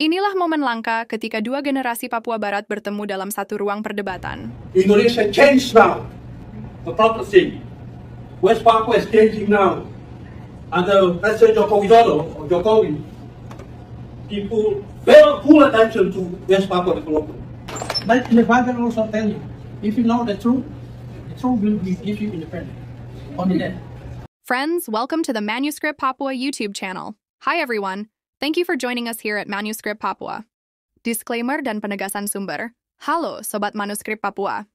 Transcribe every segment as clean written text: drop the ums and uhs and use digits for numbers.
Inilah momen langka ketika dua generasi Papua Barat bertemu dalam satu ruang perdebatan. Indonesia changed now. The proper thing. West Papua is changing now. Under President Joko Widodo or Jokowi, people very full attention to West Papua development. But the Bible also tell you, if you know the truth will give you independence. Only that. Friends, welcome to the ManusKrip Papua YouTube channel. Hi everyone. Thank you for joining us here at ManusKrip Papua. Disclaimer dan penegasan sumber. Halo, Sobat ManusKrip Papua.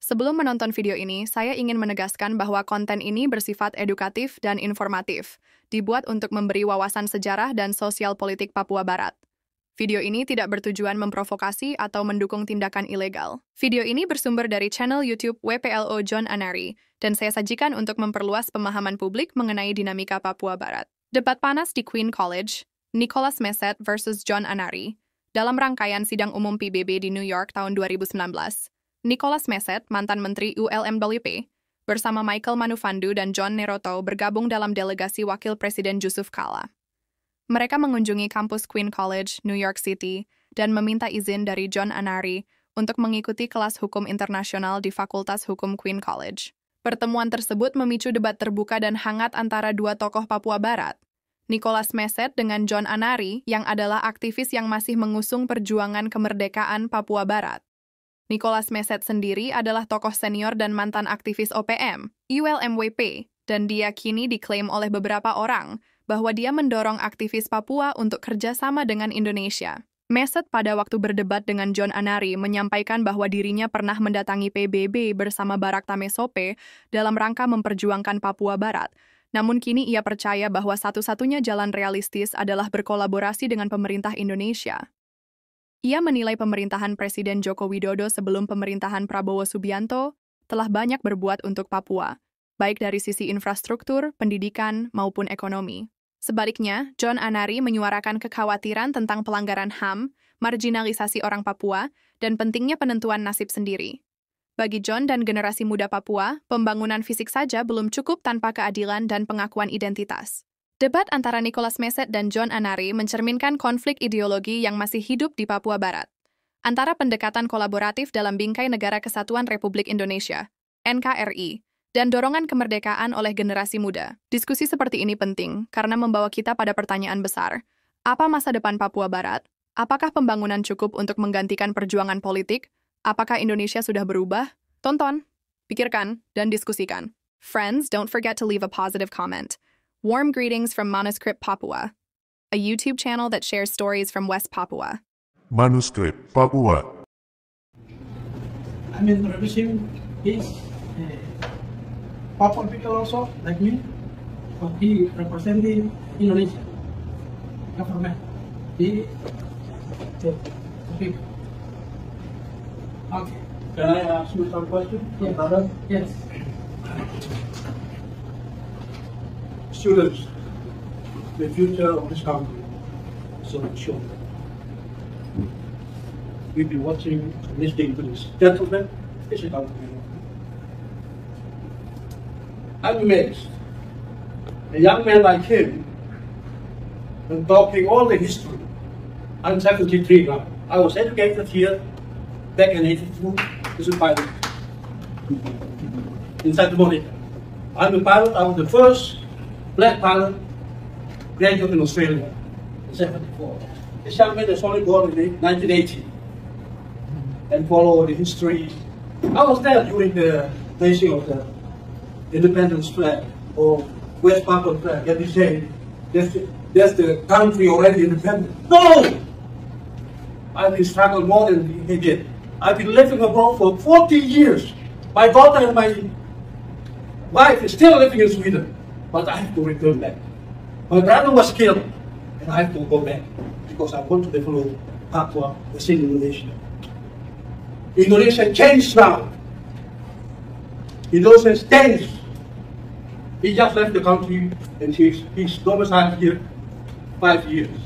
Sebelum menonton video ini, saya ingin menegaskan bahwa konten ini bersifat edukatif dan informatif, dibuat untuk memberi wawasan sejarah dan sosial politik Papua Barat. Video ini tidak bertujuan memprovokasi atau mendukung tindakan ilegal. Video ini bersumber dari channel YouTube WPLO John Anari, dan saya sajikan untuk memperluas pemahaman publik mengenai dinamika Papua Barat. Debat panas di Queen College, Nicolas Messet versus John Anari. Dalam rangkaian Sidang Umum PBB di New York tahun 2019, Nicolas Messet, mantan Menteri ULMWP, bersama Michael Manufandu dan John Neroto bergabung dalam delegasi Wakil Presiden Jusuf Kalla. Mereka mengunjungi kampus Queen College, New York City, dan meminta izin dari John Anari untuk mengikuti kelas hukum internasional di Fakultas Hukum Queen College. Pertemuan tersebut memicu debat terbuka dan hangat antara dua tokoh Papua Barat, Nicolas Messet dengan John Anari yang adalah aktivis yang masih mengusung perjuangan kemerdekaan Papua Barat. Nicolas Messet sendiri adalah tokoh senior dan mantan aktivis OPM, ULMWP, dan dia kini diklaim oleh beberapa orang bahwa dia mendorong aktivis Papua untuk kerjasama dengan Indonesia. Messet pada waktu berdebat dengan John Anari menyampaikan bahwa dirinya pernah mendatangi PBB bersama Barak Tamesope dalam rangka memperjuangkan Papua Barat. Namun kini ia percaya bahwa satu-satunya jalan realistis adalah berkolaborasi dengan pemerintah Indonesia. Ia menilai pemerintahan Presiden Joko Widodo sebelum pemerintahan Prabowo Subianto telah banyak berbuat untuk Papua, baik dari sisi infrastruktur, pendidikan, maupun ekonomi. Sebaliknya, John Anari menyuarakan kekhawatiran tentang pelanggaran HAM, marginalisasi orang Papua, dan pentingnya penentuan nasib sendiri. Bagi John dan generasi muda Papua, pembangunan fisik saja belum cukup tanpa keadilan dan pengakuan identitas. Debat antara Nicolas Messet dan John Anari mencerminkan konflik ideologi yang masih hidup di Papua Barat, antara pendekatan kolaboratif dalam bingkai Negara Kesatuan Republik Indonesia, NKRI, dan dorongan kemerdekaan oleh generasi muda. Diskusi seperti ini penting karena membawa kita pada pertanyaan besar. Apa masa depan Papua Barat? Apakah pembangunan cukup untuk menggantikan perjuangan politik? Apakah Indonesia sudah berubah? Tonton, pikirkan, dan diskusikan. Friends, don't forget to leave a positive comment. Warm greetings from ManusKrip Papua, a YouTube channel that shares stories from West Papua. ManusKrip Papua. I'm introducing his Papua people also, like me, but he representing Indonesia government. He the people. Okay. Can I ask you some questions? Yes. Brother? Yes. Students, the future of this country is so sure. We've been watching, listening to this gentleman. This is our I'm amazed. A young man like him, and talking all the history. I'm 73 now. I was educated here back in 82 as a pilot in Santa Monica. I'm a pilot. I was the first black pilot graduate in Australia in 74. This young man is only born in 1980 and follow the history. I was there during the raising of the independence flag or West Papua flag. And they say that's the country already independent. No! I've been struggling more than he did. I've been living abroad for 40 years. My daughter and my wife is still living in Sweden, but I have to return back. My brother was killed, and I have to go back because I want to develop Papua within Indonesia. Indonesia changed now. Indonesia changed. He just left the country and he's domiciled here 5 years.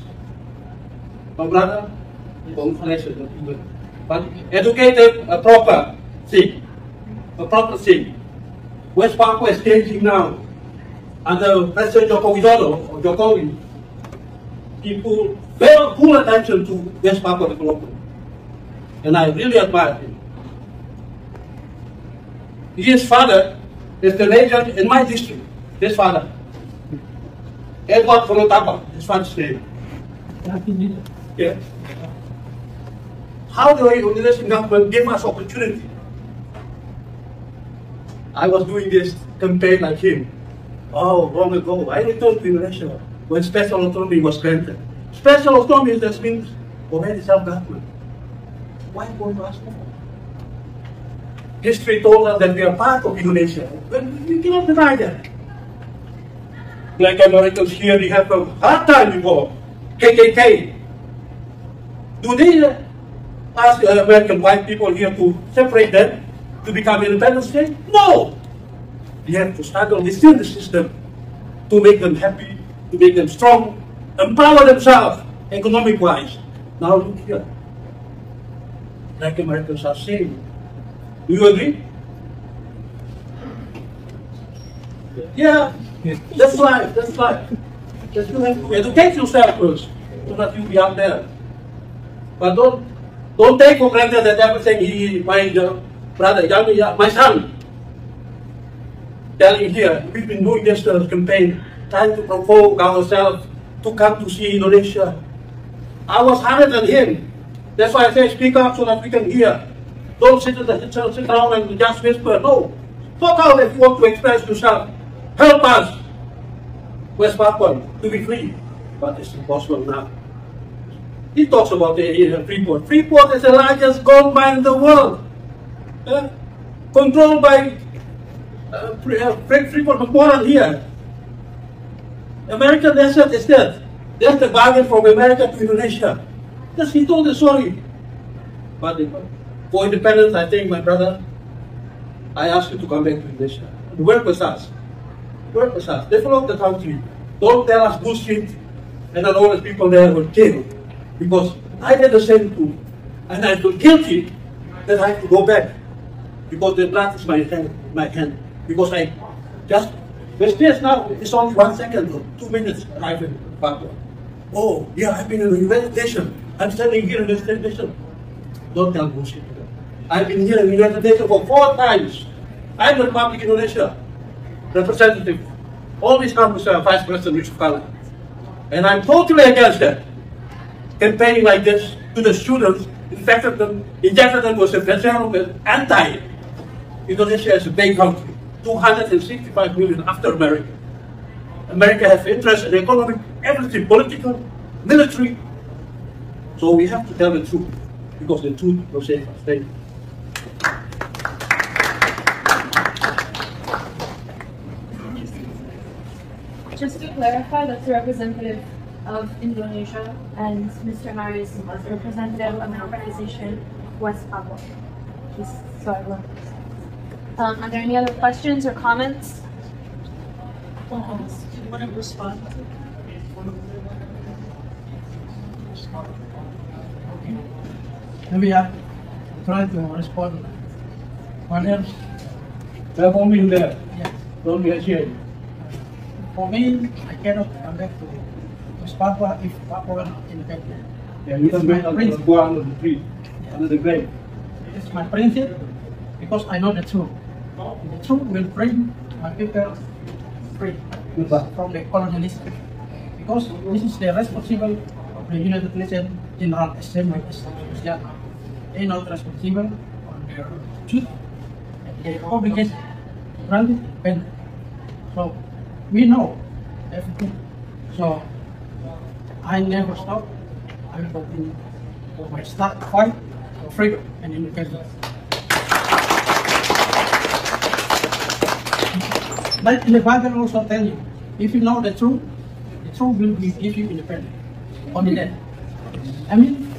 My brother, but educated, a proper thing. West Papua is changing now. Under President Joko Widodo or Jokowi, people paid full attention to West Papua development. And I really admire him. His father is the legend in my district. His father. Edward Konotapa, his father's name. Yeah. How the Indonesian government gave us opportunity. I was doing this campaign like him. Oh, long ago, I returned to Indonesia when special autonomy was granted. Special autonomy just means already self-government. Why won't you ask for? History told us that we are part of Indonesia, but we cannot deny that. Black Americans here, they have a hard time before KKK. Do they ask American white people here to separate them, to become independent state? No! They have to struggle within the system to make them happy, to make them strong, empower themselves economic-wise. Now look here. Black Americans are saying, do you agree? Yeah, that's life, that's life. Just you have to educate yourself first, so that you be out there. But don't take for granted that everything my brother, my son, telling here, we've been doing this campaign, trying to provoke ourselves to come to see Indonesia. I was harder than him. That's why I say speak up so that we can hear. Don't sit around and just whisper. No. Talk out if you want to express yourself. Help us, West Papua, to be free. But it's impossible now. He talks about the Freeport. Freeport is the largest gold mine in the world. Controlled by Freeport McMoran here. American asset is dead. That's the bargain from America to Indonesia. Yes, he told the story. But for independence, I think, my brother, I ask you to come back to Indonesia. Work with us. Work with us. Develop the country. Don't tell us bullshit. And then all the people there were killed. Because I did the same too. And I feel guilty that I have to go back. Because the blood is my hand. Because I just, the space now is only 1 second or 2 minutes arriving in Papua. Oh, yeah, I've been in the United Nations. I'm standing here in the United Nations. Don't tell bullshit. I've been here in the United Nations for 4 times. I'm the Republic Indonesia representative. Always come with Vice President Yusuf Kala. And I'm totally against that. Campaigning like this to the students, injected them with a veteran anti. Indonesia is a big country, 265 million after America. America has interest in economic, everything, political, military. So we have to tell the truth, because the truth will save us. Thank you. Just to clarify, that's a representative of Indonesia, and Mr. Anari is a representative of an organization, West Papua. So I learned this. Are there any other questions or comments? Do you want to respond? Maybe I try to respond. One else? Have only in there. Yes. Don't be ashamed. For me, I cannot come back to West Papua if Papua is not independent. Yeah, you can wait until go under the tree, under the grave. It's my principle because I know the truth. The truth will bring my people free from the colonialism. Because this is the responsible of the United Nations General Assembly. They are not responsible on their truth and their obligation to grant independence. So we know everything. So I never stop. I will continue for my start fight for freedom and independence. But the Bible also tell you, if you know the truth will give you independence. Only that. I mean,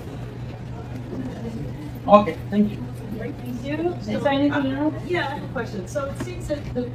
okay, thank you. Thank you. Is there anything else? Yeah, I have a question. So it seems that the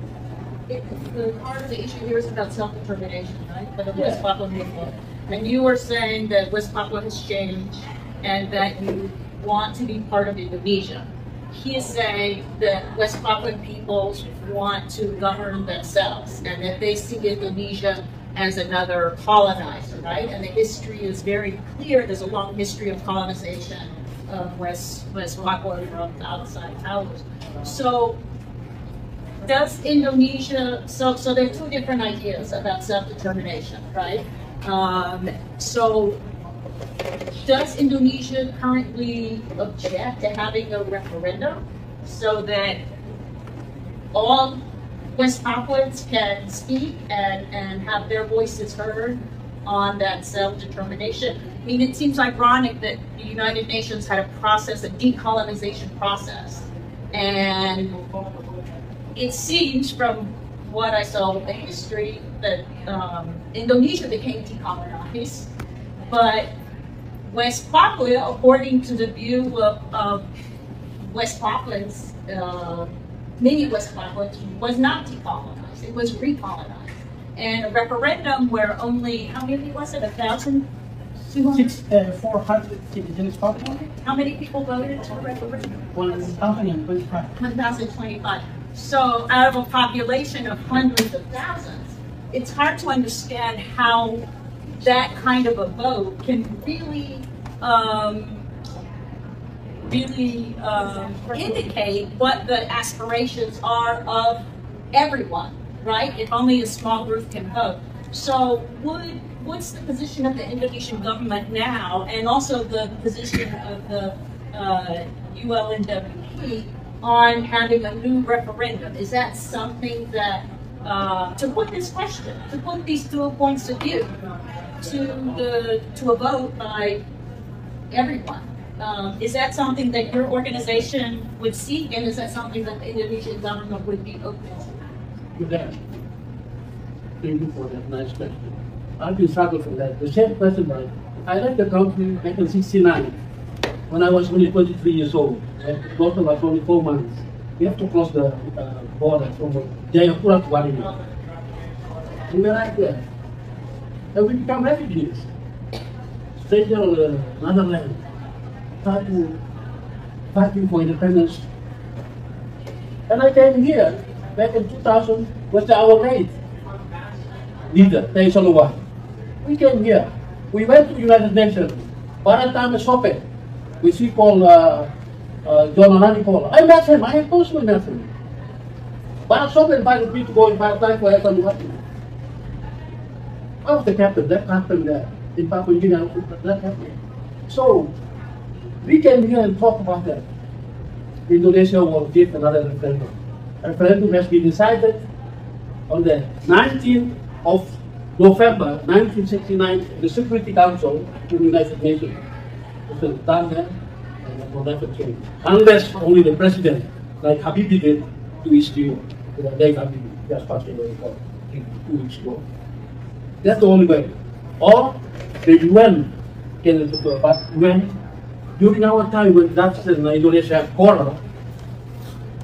part of the issue here is about self-determination, right? For the West Papua people. And you were saying that West Papua has changed and that you want to be part of Indonesia. He is saying that West Papuan people want to govern themselves and that they see Indonesia as another colonizer, right? And the history is very clear. There's a long history of colonization of West Papua from outside powers. So does Indonesia, so there are two different ideas about self-determination, right? So does Indonesia currently object to having a referendum so that all West Papuans can speak and have their voices heard on that self-determination? I mean, it seems ironic that the United Nations had a process, a decolonization process, and it seems from what I saw with the history that Indonesia became decolonized, but West Papua, according to the view of West Papuans, many West Papuans, was not decolonized, it was recolonized. And a referendum where only, how many was it, 1,000? 400 citizens voted. How many people voted for a referendum? 1,025. 1,025. So out of a population of hundreds of thousands, it's hard to understand how that kind of a vote can really indicate what the aspirations are of everyone, right? If only a small group can vote. So what's the position of the Indonesian government now, and also the position of the ULMWP on having a new referendum? Is that something that, to put this question, to put these two points of view to a vote by everyone, is that something that your organization would seek, and is that something that the Indonesian government would be open to? With that, thank you for that nice question. I've been struggling for that. The same question, right? I left the country back in '69 when I was only 23 years old. The daughter was only 4 months. We have to cross the border from Jayapura to Waringin. We were right there. And we become refugees. Stranger of another land. Fighting for independence. And I came here back in 2000 with our mate leader, Taisalua. We came here. We went to the United Nations. Baratama Sope, which we call John Anari call. I met him. I personally met him. Barat Sope invited me to go in Paratai for Evaluation. I was the captain. That happened there in Papua New Guinea. That happened. So we came here and talked about that. Indonesia will give another referendum. A referendum has been decided on the 19th of November 1969 in the Security Council of the United Nations. It was done there, and it will never change. Unless only the president, like Habibie did 2 weeks ago, Dave Habibie, just passed away 2 weeks ago. That's the only way. Or the UN can do, but when during our time when Dutch and Indonesia had quarrel,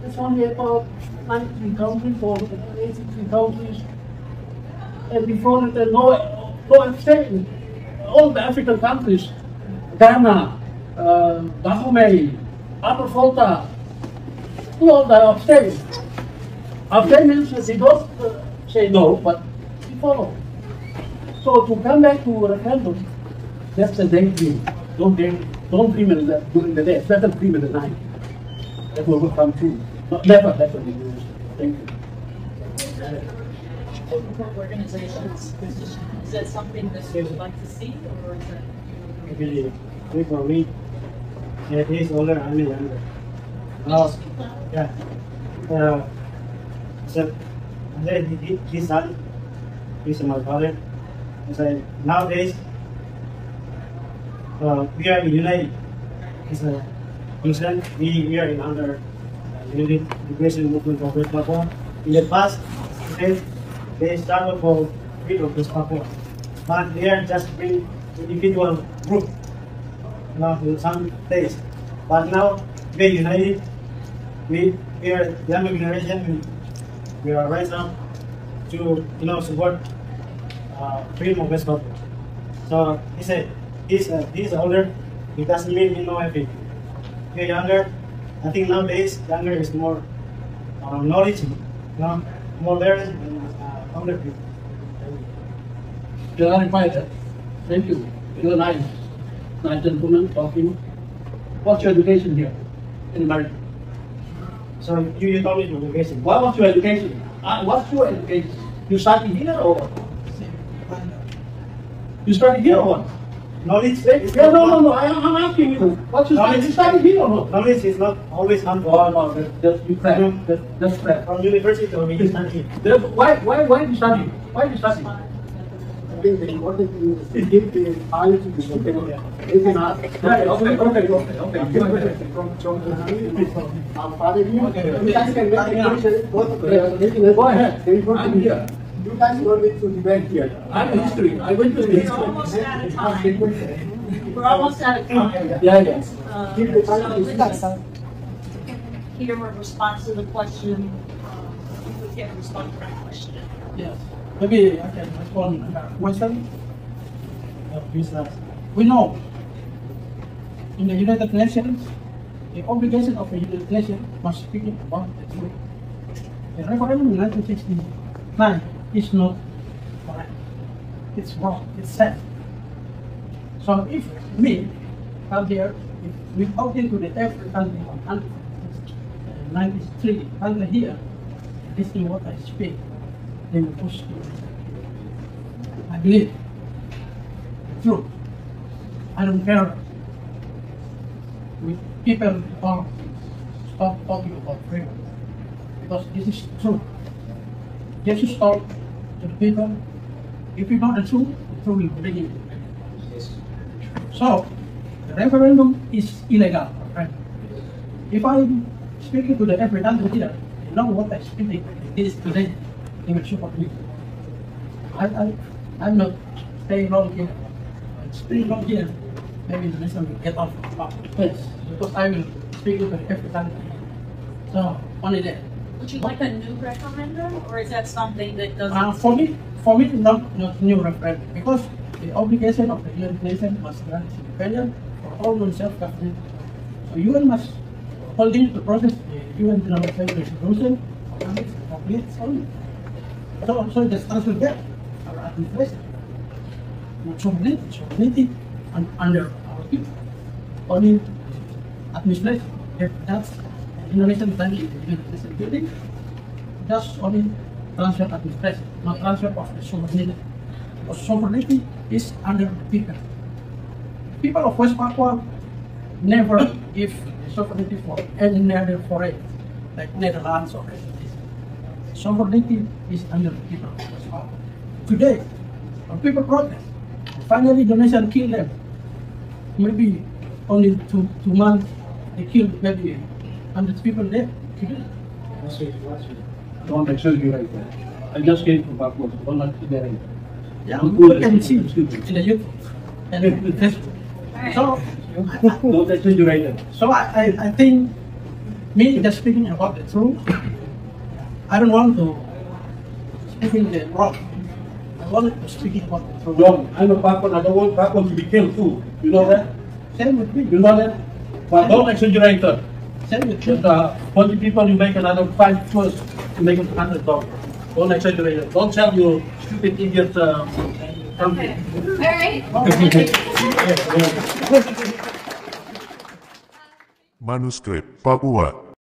it's only about 93 countries or 83 countries. And before that, no abstain. All the African countries, Ghana, Dahomey, Upper Volta, all the abstain. Abstain means that they don't say no, but they follow. So to come back to referendum, that's a daydream. Don't dream in that during the day. It's better dream in the night. That will come true. Never, that's what we do. Thank you. Organizations position, is that something that you would like to see, or is that Really, for me, it is older, I'm younger. Yeah. So, his son is my father. So nowadays, we are united. It's a Muslim. We are in under United Education Movement of West Papua. In the past, they started for freedom of West Papua, but they are just bring individual group in some place. But now we are united. We are younger generation. We are rising up to support freedom of West Papua. So he said he's older. It doesn't mean he know everything. We're younger. I think nowadays younger is more knowledge, more learning than older people. clarify that. Thank you. You're nice gentleman talking. What's your education here in America? So you told me your education. What's your education? What's your education? You study here or what? You study here or what? Knowledge. Yeah, no. I'm asking you. What's your study? You study here or not? Knowledge is not always harmful. Oh no, you crap. That's crap. From university or we study. Why do you study? Why do you study? I think the important thing is to give the time to the opinion. If not, our father here, you guys can make a decision. Go ahead. I'm here. You guys don't need to debate here. I'm a history. I went to the history. Almost out of time. We're almost out of time. Yeah. Give the time to discuss. Hear a response to the question. You would get a response to that question. Yes. Maybe I can respond to that question. We know in the United Nations, the obligation of the United Nations must speak about the truth. The referendum in 1969 is not correct. It's wrong. It's sad. So if me come here, if we go into the every country on 93 country here, this is what I speak. They will push me. I believe the truth. I don't care with people or stop talking about freedom because this is true. You should talk to the people. If you know the truth will bring you. So the referendum is illegal. Right? If I'm speaking to the every country here, you know what I'm speaking is today. They will support me. I'm not staying long here. I'm staying long here. Maybe the nation will get off the place because I will speak to every country. So only that. Would you like a new referendum, or is that something that doesn't? For me, it's not new referendum because the obligation of the United Nations must grant independence for all non-self-government. So UN must continue to process the UN General Assembly resolution and its complete only. So also the stance will get our administration. Not sovereignty and under our people. Only administration. If that's Indonesian time in the United Nations building, just only transfer administration, not transfer of the sovereignty. Because sovereignty is under the people. People of West Papua never give sovereignty for any other foreign, like Netherlands or anything. Sovereignty is under the people of West Papua. Today, when people protest, finally Indonesia kill them. Maybe only two months they killed maybe 100 people there. Don't exaggerate that. I just came from Papua, so don't exaggerate. Yeah, we can see in the YouTube and Facebook. So, Don't exaggerate it. so I think me just speaking about the truth. I don't want to speak in the wrong. I want to speak about the truth. John, I'm a Papuan. I don't want Papuan to be killed too. You know that? Same with me. You know that? But don't exaggerate it. Same with you. Just 20 people, you make another 5 first to make it $100. Don't exaggerate it. Don't tell you stupid idiot country. All right. ManusKrip Papua.